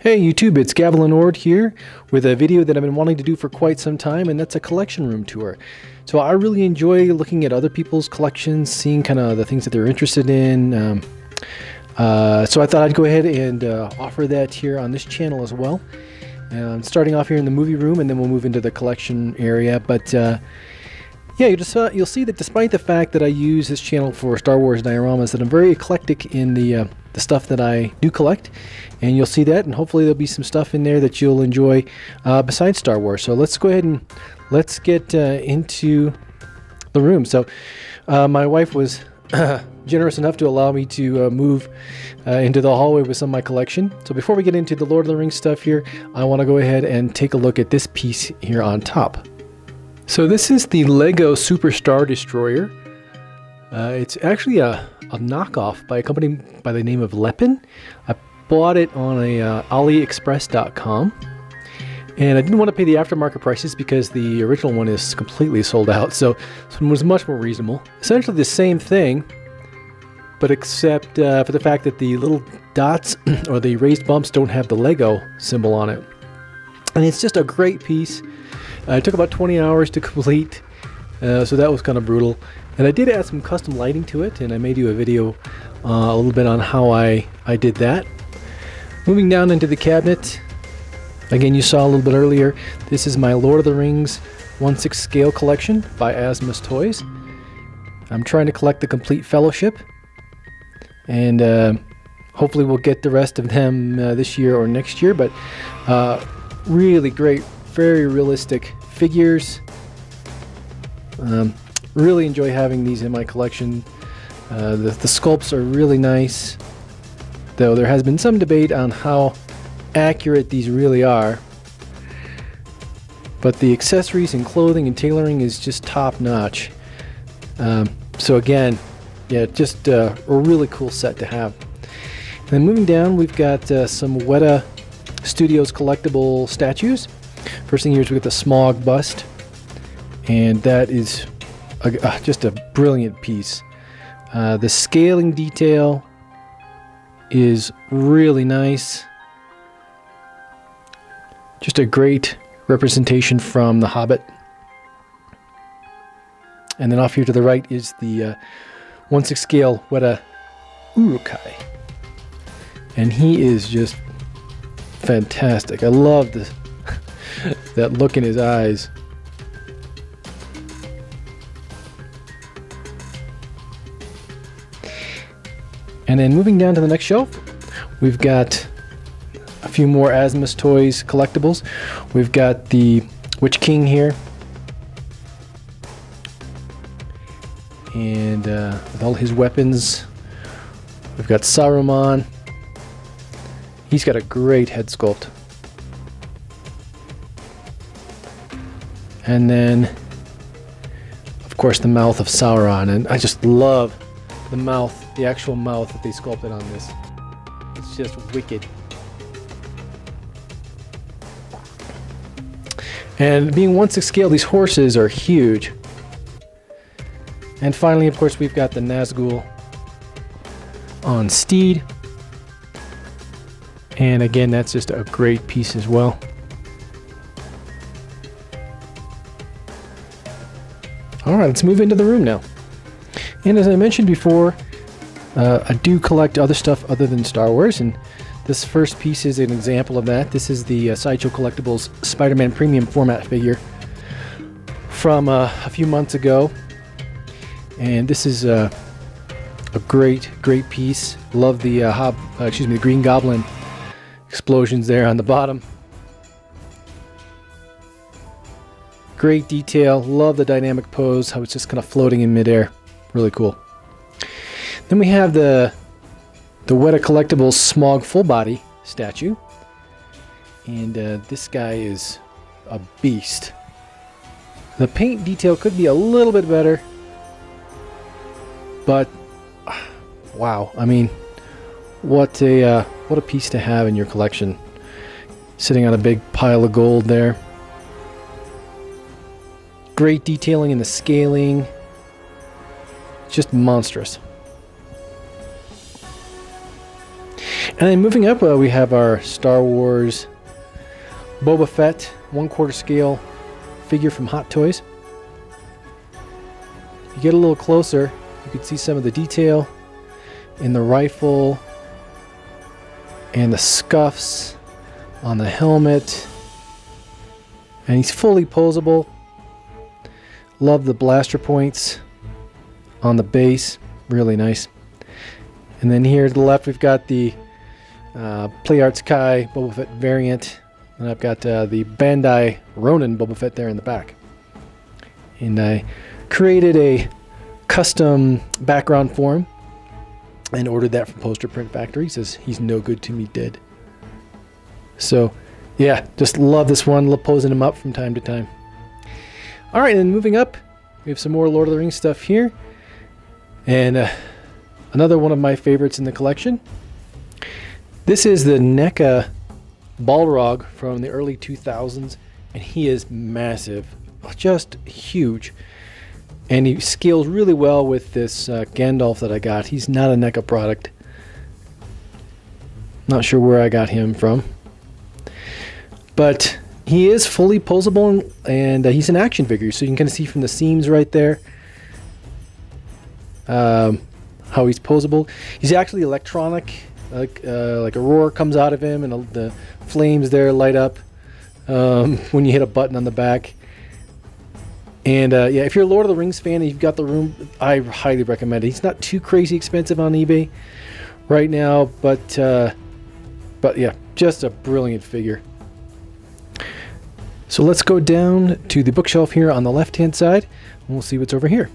Hey YouTube, it's Gavilan Ord here with a video that I've been wanting to do for quite some time, and that's a collection room tour. So I really enjoy looking at other people's collections, seeing kind of the things that they're interested in. So I thought I'd go ahead and offer that here on this channel as well. Starting off here in the movie room, and then we'll move into the collection area. But yeah, you'll see that despite the fact that I use this channel for Star Wars dioramas, that I'm very eclectic in the stuff that I do collect, and you'll see that, and hopefully there'll be some stuff in there that you'll enjoy besides Star Wars. So let's go ahead and let's get into the room. So my wife was generous enough to allow me to move into the hallway with some of my collection. So before we get into the Lord of the Rings stuff here, I want to go ahead and take a look at this piece here on top. So this is the Lego Super Star Destroyer. It's actually a knockoff by a company by the name of Lepin. I bought it on a AliExpress.com, and I didn't want to pay the aftermarket prices because the original one is completely sold out. So this one was much more reasonable. Essentially the same thing, but except for the fact that the little dots or the raised bumps don't have the Lego symbol on it. And it's just a great piece. It took about 20 hours to complete, so that was kind of brutal. And I did add some custom lighting to it, and I may do a video a little bit on how I did that. Moving down into the cabinet, again, you saw a little bit earlier, this is my Lord of the Rings 1/6 scale collection by Asmus Toys. I'm trying to collect the complete Fellowship, and hopefully we'll get the rest of them this year or next year. But really great, very realistic figures. Really enjoy having these in my collection. The sculpts are really nice, though there has been some debate on how accurate these really are. But the accessories and clothing and tailoring is just top notch. So again, yeah, just a really cool set to have. And then moving down, we've got some Weta Studios collectible statues. First thing here is we got the Smog bust, and that is just a brilliant piece. The scaling detail is really nice. Just a great representation from The Hobbit. And then off here to the right is the 1/6 scale Weta Urukai. And he is just fantastic. I love this that look in his eyes. And then moving down to the next shelf, we've got a few more Asmus Toys collectibles. We've got the Witch King here, and with all his weapons. We've got Saruman. He's got a great head sculpt. And then, of course, the mouth of Sauron. And I just love the mouth, the actual mouth that they sculpted on this. It's just wicked. And being 1/6 scale, these horses are huge. And finally, of course, we've got the Nazgul on Steed. And again, that's just a great piece as well. Alright, let's move into the room now. And as I mentioned before, I do collect other stuff other than Star Wars, and this first piece is an example of that. This is the Sideshow Collectibles Spider-Man Premium Format figure from a few months ago. And this is a great piece. Love the the Green Goblin explosions there on the bottom. Great detail. Love the dynamic pose, how it's just kind of floating in midair. Really cool. Then we have the Weta Collectibles Smog full body statue, and this guy is a beast. The paint detail could be a little bit better, but wow! I mean, what a piece to have in your collection, sitting on a big pile of gold there. Great detailing in the scaling. Just monstrous. And then moving up, we have our Star Wars Boba Fett 1/4 scale figure from Hot Toys. You get a little closer, you can see some of the detail in the rifle and the scuffs on the helmet. And he's fully posable. Love the blaster points on the base, really nice. And then here to the left we've got the Play Arts Kai Boba Fett variant. And I've got the Bandai Ronin Boba Fett there in the back. And I created a custom background for him and ordered that from Poster Print Factory. He says he's no good to me dead. So yeah, just love this one. Love posing him up from time to time. All right, and moving up, we have some more Lord of the Rings stuff here. And another one of my favorites in the collection. This is the Neca Balrog from the early 2000s, and he is massive, just huge. And he scales really well with this Gandalf that I got. He's not a NECA product. Not sure where I got him from. But he is fully posable, and he's an action figure, so you can kind of see from the seams right there how he's posable. He's actually electronic, like a roar comes out of him, and the flames there light up when you hit a button on the back. And yeah, if you're a Lord of the Rings fan and you've got the room, I highly recommend it. He's not too crazy expensive on eBay right now, but yeah, just a brilliant figure. So let's go down to the bookshelf here on the left-hand side, and we'll see what's over here.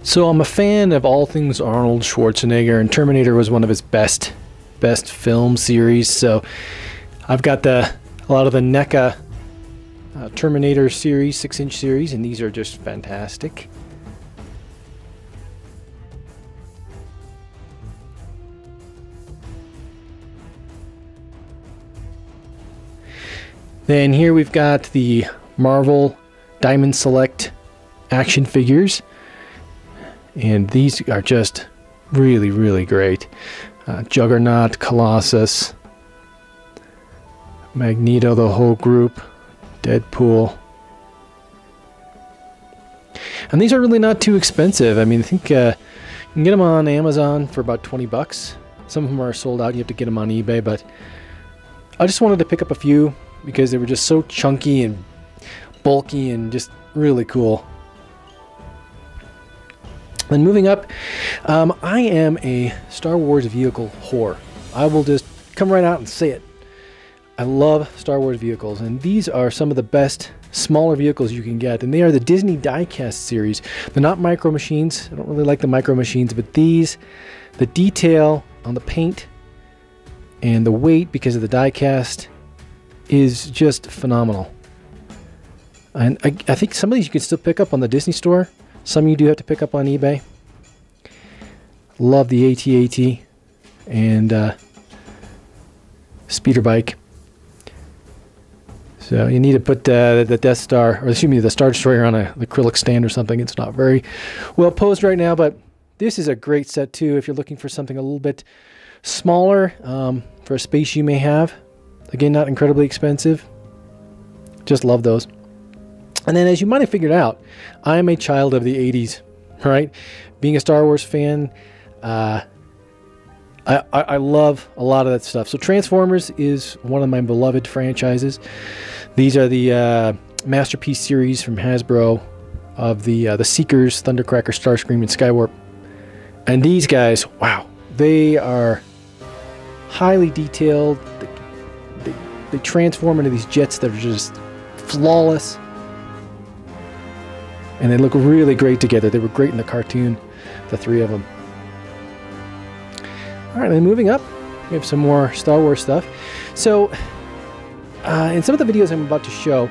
So I'm a fan of all things Arnold Schwarzenegger, and Terminator was one of his best film series. So I've got a lot of the NECA Terminator series, 6-inch series, and these are just fantastic. Then here we've got the Marvel Diamond Select action figures, and these are just really, really great. Juggernaut, Colossus, Magneto, the whole group, Deadpool. And these are really not too expensive. I mean, I think you can get them on Amazon for about 20 bucks. Some of them are sold out. You have to get them on eBay, but I just wanted to pick up a few because they were just so chunky and bulky and just really cool. Then moving up, I am a Star Wars vehicle whore. I will just come right out and say it. I love Star Wars vehicles, and these are some of the best smaller vehicles you can get, and they are the Disney diecast series. They're not micro machines. I don't really like the micro machines, but these, the detail on the paint and the weight because of the diecast is just phenomenal. And I think some of these you can still pick up on the Disney store. Some you do have to pick up on eBay. Love the AT-AT and speeder bike. So you need to put the Death Star, or excuse me, the Star Destroyer on an acrylic stand or something. It's not very well posed right now, but this is a great set too if you're looking for something a little bit smaller for a space you may have. Again, not incredibly expensive. Just love those. And then, as you might have figured out, I am a child of the 80s, right? Being a Star Wars fan, I love a lot of that stuff. So Transformers is one of my beloved franchises. These are the Masterpiece series from Hasbro of the Seekers, Thundercracker, Starscream, and Skywarp. And these guys, wow, they are highly detailed. They transform into these jets that are just flawless. And they look really great together. They were great in the cartoon, the three of them. All right, then moving up, we have some more Star Wars stuff. So, in some of the videos I'm about to show,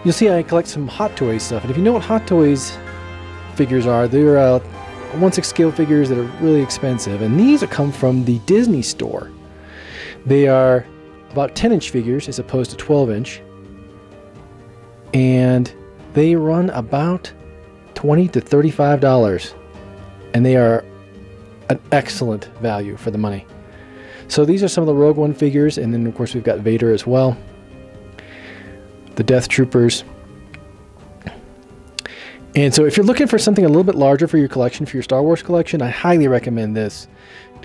you'll see I collect some Hot Toys stuff. And if you know what Hot Toys figures are, they're 1/6 scale figures that are really expensive. And these come from the Disney store. They are about 10-inch figures as opposed to 12-inch. And they run about $20 to $35. And they are an excellent value for the money. So these are some of the Rogue One figures, and then of course we've got Vader as well. The Death Troopers. And so if you're looking for something a little bit larger for your collection, for your Star Wars collection, I highly recommend this.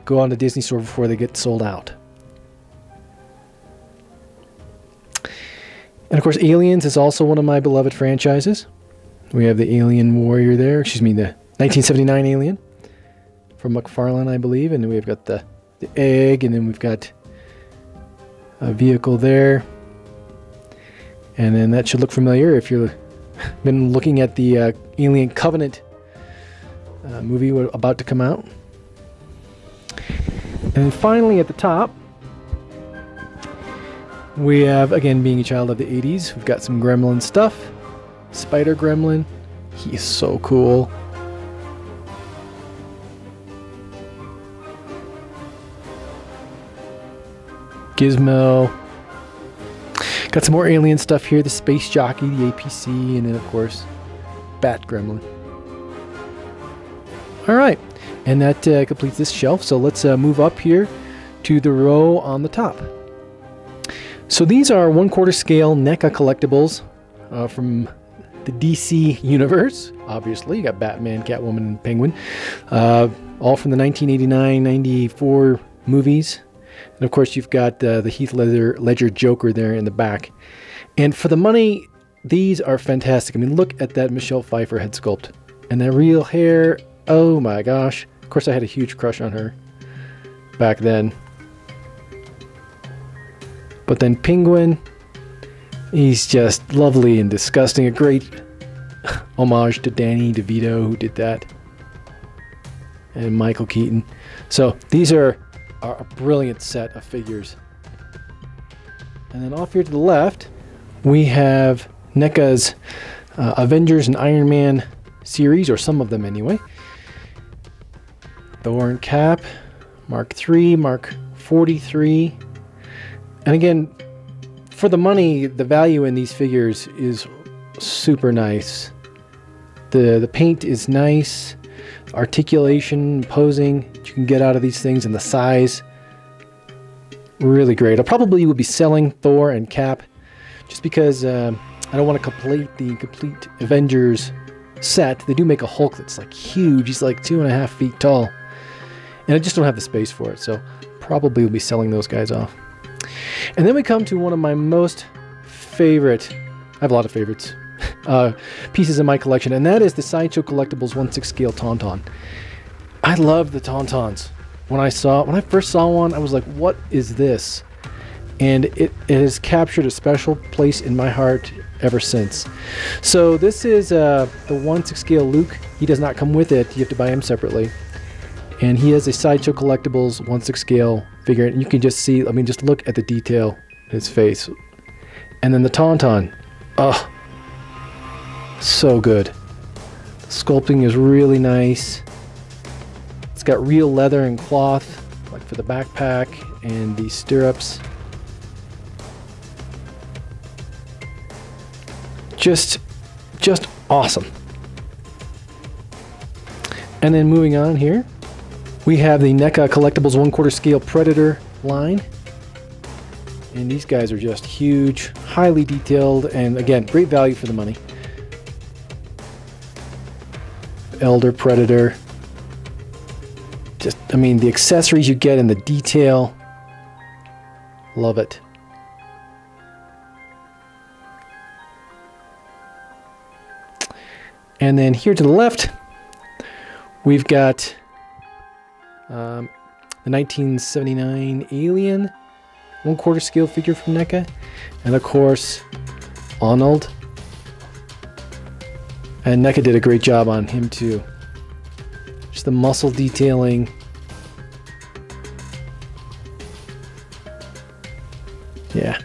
Go on to Disney Store before they get sold out. And of course, Aliens is also one of my beloved franchises. We have the Alien Warrior there, excuse me, the 1979 Alien from McFarlane, I believe. And then we've got the egg, and then we've got a vehicle there. And then that should look familiar if you've been looking at the Alien Covenant movie about to come out. And then finally at the top, we have, again, being a child of the 80s, we've got some Gremlin stuff. Spider Gremlin. He is so cool. Gizmo. Got some more alien stuff here. The Space Jockey, the APC, and then, of course, Bat Gremlin. Alright, and that completes this shelf. So let's move up here to the row on the top. So these are 1/4 scale NECA collectibles from the DC universe. Obviously, you got Batman, Catwoman, and Penguin. All from the 1989-94 movies. And of course, you've got the Heath Ledger Joker there in the back. And for the money, these are fantastic. I mean, look at that Michelle Pfeiffer head sculpt. And that real hair, oh my gosh. Of course, I had a huge crush on her back then. But then Penguin, he's just lovely and disgusting. A great homage to Danny DeVito, who did that. And Michael Keaton. So these are a brilliant set of figures. And then off here to the left, we have NECA's Avengers and Iron Man series, or some of them anyway. Thor and Cap, Mark III, Mark 43. And again, for the money, the value in these figures is super nice. The paint is nice. Articulation, posing that you can get out of these things, and the size, really great. I probably would be selling Thor and Cap just because I don't want to complete the complete Avengers set. They do make a Hulk that's like huge. He's like 2.5 feet tall, and I just don't have the space for it, so probably will be selling those guys off. And then we come to one of my most favorite, I have a lot of favorites, pieces in my collection, and that is the Sideshow Collectibles 1/6 scale Tauntaun. I love the Tauntauns. When I first saw one, I was like, what is this? And it has captured a special place in my heart ever since. So this is the 1/6 scale Luke. He does not come with it. You have to buy him separately. And he has a Sideshow Collectibles 1/6 scale figure. And you can just see, I mean, just look at the detail in his face. And then the Tauntaun. Oh, so good. The sculpting is really nice. It's got real leather and cloth, like for the backpack and the stirrups. Just awesome. And then moving on here, we have the NECA Collectibles 1/4 scale Predator line. And these guys are just huge, highly detailed, and again, great value for the money. Elder Predator. Just, I mean, the accessories you get and the detail. Love it. And then here to the left, we've got the 1979 Alien 1/4 scale figure from NECA, and of course Arnold. And NECA did a great job on him too. Just the muscle detailing. Yeah.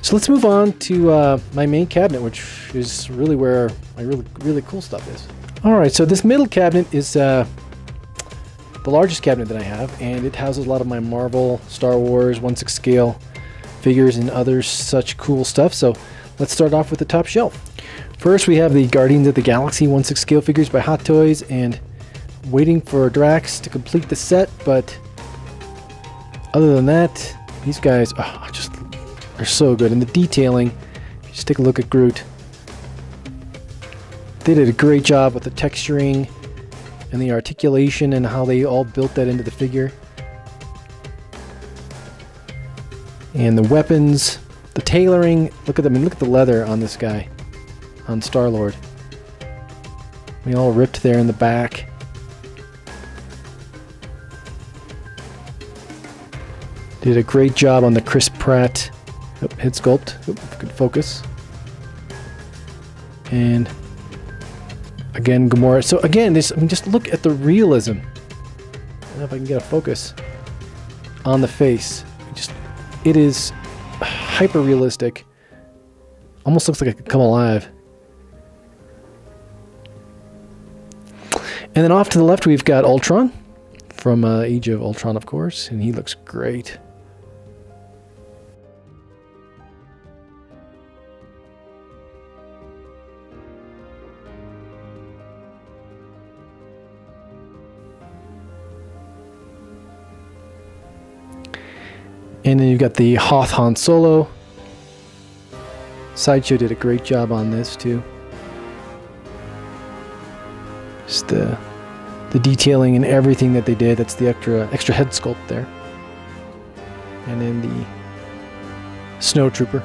So let's move on to my main cabinet, which is really where my really cool stuff is. Alright, so this middle cabinet is the largest cabinet that I have, and it houses a lot of my Marvel, Star Wars, 1/6 scale figures and other such cool stuff. So let's start off with the top shelf. First, we have the Guardians of the Galaxy 1/6 scale figures by Hot Toys, and waiting for Drax to complete the set, but other than that, these guys they're so good. And the detailing, just take a look at Groot. They did a great job with the texturing and the articulation and how they all built that into the figure. And the weapons, the tailoring, look at them. I mean, look at the leather on this guy, on Star-Lord. We all ripped there in the back. Did a great job on the Chris Pratt head sculpt. Good focus. And again, Gamora. So again, this, I mean, just look at the realism. I don't know if I can get a focus on the face. It is hyper realistic. Almost looks like it could come alive. And then off to the left, we've got Ultron from Age of Ultron, of course, and he looks great. And then you've got the Hoth Han Solo. Sideshow did a great job on this too. Just the detailing and everything that they did. That's the extra head sculpt there. And then the Snow Trooper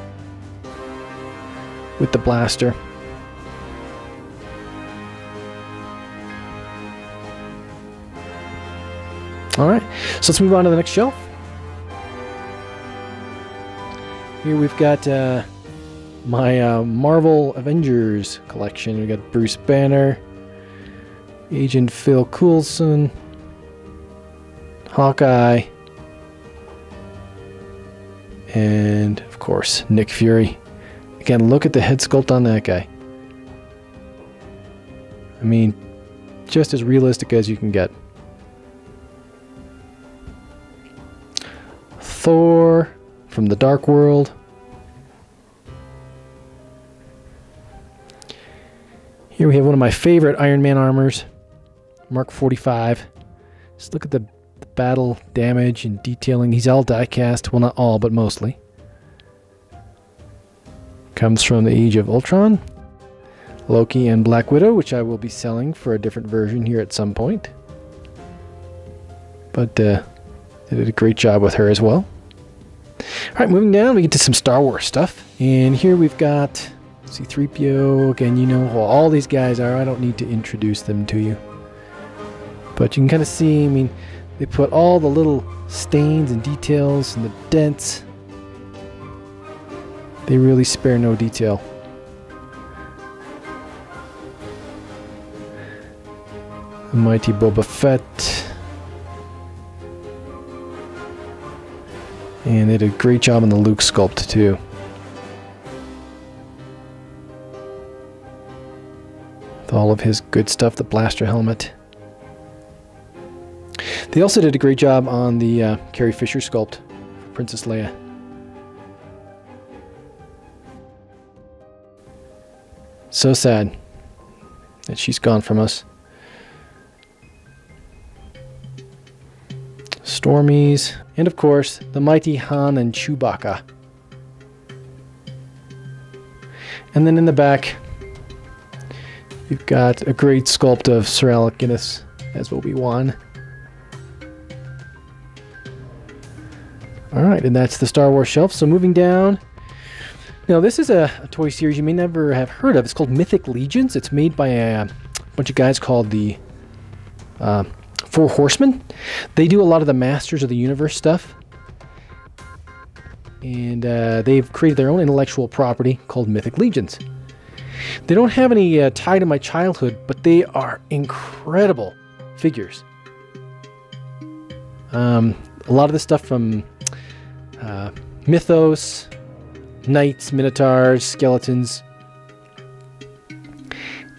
with the blaster. All right, so let's move on to the next shelf. Here we've got my Marvel Avengers collection. We got Bruce Banner, Agent Phil Coulson, Hawkeye, and of course Nick Fury. Again, look at the head sculpt on that guy. I mean, just as realistic as you can get. Thor from the Dark World. Here we have one of my favorite Iron Man armors, Mark 45. Just look at the battle damage and detailing. He's all die-cast. Well, not all, but mostly. Comes from the Age of Ultron. Loki and Black Widow, which I will be selling for a different version here at some point. But they did a great job with her as well. Alright, moving down, we get to some Star Wars stuff. And here we've got C-3PO. Again, you know who all these guys are. I don't need to introduce them to you. But you can kind of see, I mean, they put all the little stains and details and the dents. They really spare no detail. The mighty Boba Fett. And they did a great job on the Luke sculpt too. With all of his good stuff, the blaster helmet. They also did a great job on the Carrie Fisher sculpt for Princess Leia. So sad that she's gone from us. Stormies, and of course, the mighty Han and Chewbacca. And then in the back, you've got a great sculpt of Sir Alec Guinness as Obi-Wan. Alright, and that's the Star Wars shelf. So moving down, now this is a toy series you may never have heard of. It's called Mythic Legions. It's made by a bunch of guys called the Four Horsemen. They do a lot of the Masters of the Universe stuff. And they've created their own intellectual property called Mythic Legions. They don't have any tie to my childhood, but they are incredible figures. A lot of the stuff from Mythos, Knights, Minotaurs, Skeletons.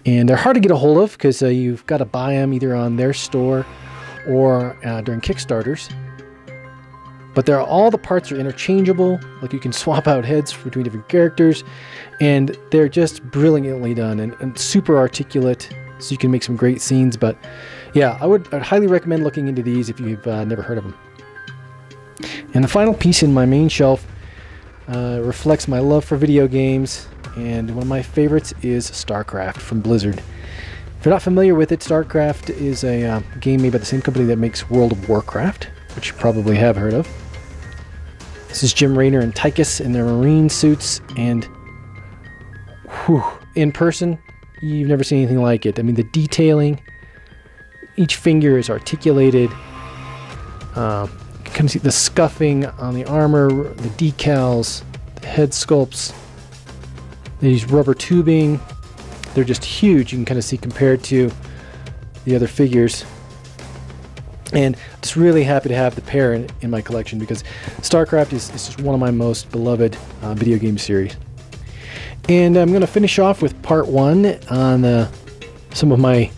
And they're hard to get a hold of because you've got to buy them either on their store or during Kickstarters. But all the parts are interchangeable. Like you can swap out heads between different characters. And they're just brilliantly done and super articulate. So you can make some great scenes. But yeah, I'd highly recommend looking into these if you've never heard of them. And the final piece in my main shelf reflects my love for video games, and one of my favorites is Starcraft from Blizzard. If you're not familiar with it, Starcraft is a game made by the same company that makes World of Warcraft, which you probably have heard of. This is Jim Raynor and Tychus in their marine suits, and whew, in person, you've never seen anything like it. I mean, the detailing, each finger is articulated. You can kind of see the scuffing on the armor, the decals, the head sculpts, these rubber tubing. They're just huge. You can kind of see compared to the other figures. And just really happy to have the pair in my collection, because StarCraft is just one of my most beloved video game series. And I'm going to finish off with part 1 on some of my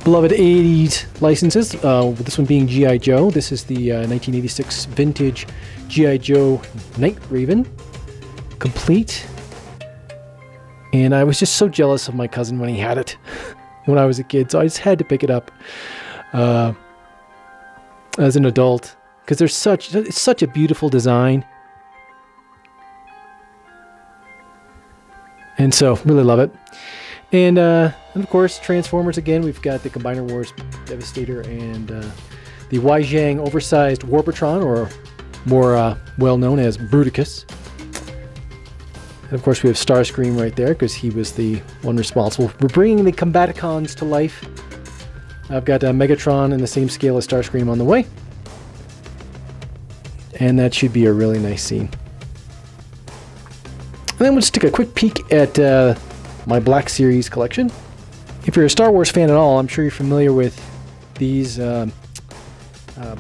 beloved 80s licenses, with this one being G.I. Joe. This is the 1986 vintage G.I. Joe Night Raven, complete. And I was just so jealous of my cousin when he had it when I was a kid, so I just had to pick it up as an adult, because it's such a beautiful design. And so, really love it. And of course, Transformers again. We've got the Combiner Wars Devastator and the Weijang oversized Warpatron, or more well known as Bruticus. And of course, we have Starscream right there, because he was the one responsible for bringing the Combaticons to life. I've got Megatron in the same scale as Starscream on the way. And that should be a really nice scene. And then we'll just take a quick peek at my Black Series collection. If you're a Star Wars fan at all, I'm sure you're familiar with these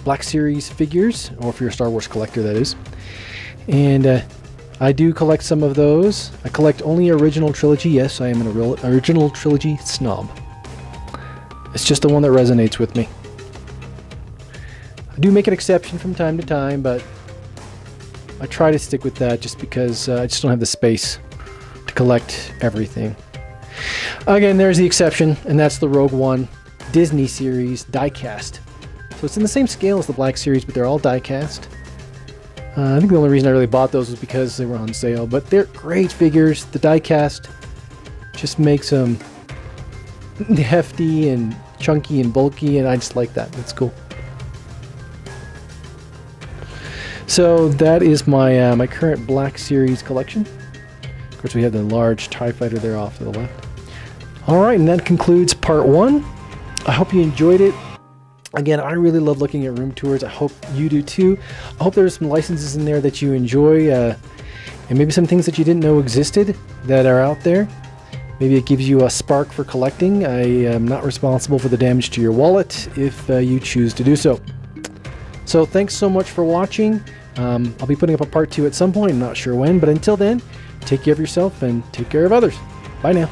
Black Series figures, or if you're a Star Wars collector, that is. And I do collect some of those. I collect only original trilogy. Yes, I am an original trilogy snob. It's just the one that resonates with me. I do make an exception from time to time, but I try to stick with that just because I just don't have the space to collect everything. Again, there's the exception, and that's the Rogue One Disney series die-cast. So it's in the same scale as the Black Series, but they're all die-cast. I think the only reason I really bought those was because they were on sale, but they're great figures. The die-cast just makes them hefty and chunky and bulky, and I just like that. That's cool. So that is my my current Black Series collection. Of course, we have the large TIE Fighter there off to the left. Alright, and that concludes part 1. I hope you enjoyed it. Again, I really love looking at room tours. I hope you do too. I hope there's some licenses in there that you enjoy, and maybe some things that you didn't know existed that are out there. Maybe it gives you a spark for collecting. I am not responsible for the damage to your wallet if you choose to do so. So thanks so much for watching. I'll be putting up a part 2 at some point. I'm not sure when, but until then, take care of yourself and take care of others. Bye now.